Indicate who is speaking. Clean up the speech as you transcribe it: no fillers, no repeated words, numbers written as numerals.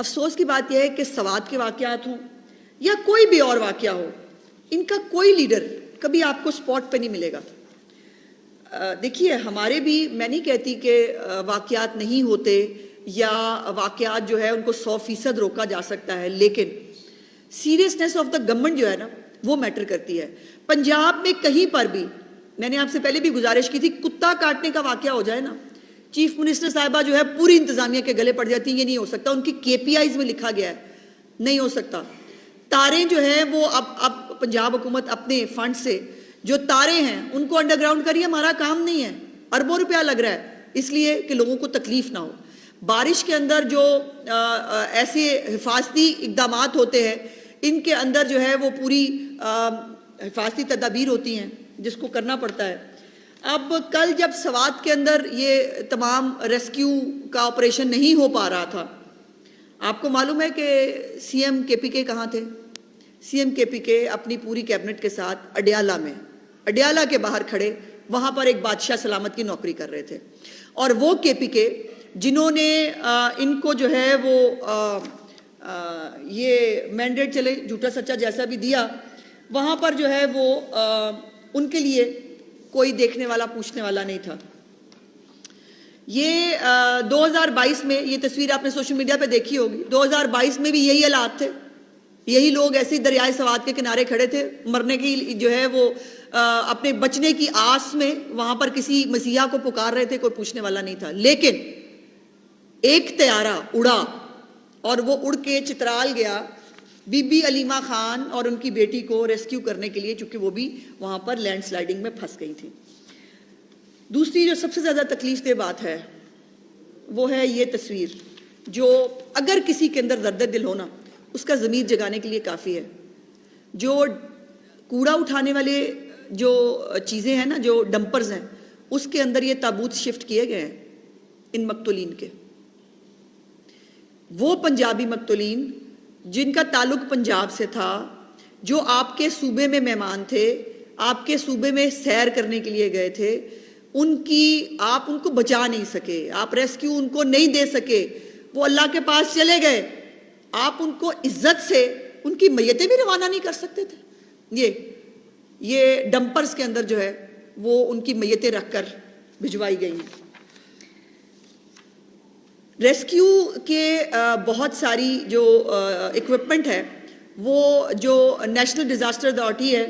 Speaker 1: अफसोस की बात यह है कि सवात के वाकयात हों या कोई भी और वाकया हो, इनका कोई लीडर कभी आपको स्पॉट पे नहीं मिलेगा। देखिए, हमारे भी, मैं नहीं कहती कि वाकयात नहीं होते या वाकयात जो है उनको 100% रोका जा सकता है, लेकिन सीरियसनेस ऑफ द गवर्नमेंट जो है ना, वो मैटर करती है। पंजाब में कहीं पर भी, मैंने आपसे पहले भी गुजारिश की थी, कुत्ता काटने का वाकया हो जाए ना, चीफ मिनिस्टर साहिबा जो है पूरी इंतजामिया के गले पड़ जाती है, ये नहीं हो सकता। उनकी KPIs में लिखा गया है, नहीं हो सकता। तारें जो है वो अब पंजाब हुकूमत अपने फंड से जो तारे हैं उनको अंडरग्राउंड करिए, हमारा काम नहीं है। अरबों रुपया लग रहा है इसलिए कि लोगों को तकलीफ ना हो। बारिश के अंदर जो ऐसे हिफाजती इकदाम होते हैं, इनके अंदर जो है वो पूरी हिफाजती तदाबीर होती हैं जिसको करना पड़ता है। अब कल जब सवात के अंदर ये तमाम रेस्क्यू का ऑपरेशन नहीं हो पा रहा था, आपको मालूम है कि CM KPK कहाँ थे? CM KPK अपनी पूरी कैबिनेट के साथ अडियाला के बाहर खड़े, वहाँ पर एक बादशाह सलामत की नौकरी कर रहे थे। और वो KPK जिन्होंने इनको जो है वो ये मैंडेट चले झूठा सच्चा जैसा भी दिया, वहाँ पर जो है वो उनके लिए कोई देखने वाला पूछने वाला नहीं था। ये 2022 में, ये तस्वीर आपने सोशल मीडिया पे देखी होगी, 2022 में भी यही हालात थे, यही लोग ऐसे दरियाए सवात के किनारे खड़े थे, मरने की जो है वो अपने बचने की आस में वहां पर किसी मसीहा को पुकार रहे थे, कोई पूछने वाला नहीं था। लेकिन एक तैयारा उड़ा और वो उड़ के चित्राल गया बीबी अलीमा खान और उनकी बेटी को रेस्क्यू करने के लिए, चूंकि वो भी वहां पर लैंडस्लाइडिंग में फंस गई थी। दूसरी जो सबसे ज्यादा तकलीफ बात है वो है ये तस्वीर, जो अगर किसी के अंदर दर्द दिल होना, उसका ज़मीर जगाने के लिए काफ़ी है। जो कूड़ा उठाने वाले जो चीज़ें हैं ना, जो डंपर्स हैं, उसके अंदर ये ताबूत शिफ्ट किए गए हैं इन मकतूलीन के। वो पंजाबी मकतूलीन जिनका ताल्लुक पंजाब से था, जो आपके सूबे में मेहमान थे, आपके सूबे में सैर करने के लिए गए थे, आप उनको बचा नहीं सके, आप रेस्क्यू उनको नहीं दे सके, वो अल्लाह के पास चले गए। आप उनको इज्जत से उनकी मैयतें भी रवाना नहीं कर सकते थे। ये डंपर्स के अंदर जो है वो उनकी मैयतें रखकर भिजवाई गई हैं। रेस्क्यू के बहुत सारी जो इक्विपमेंट है, वो जो नेशनल डिजास्टर अथॉरिटी है,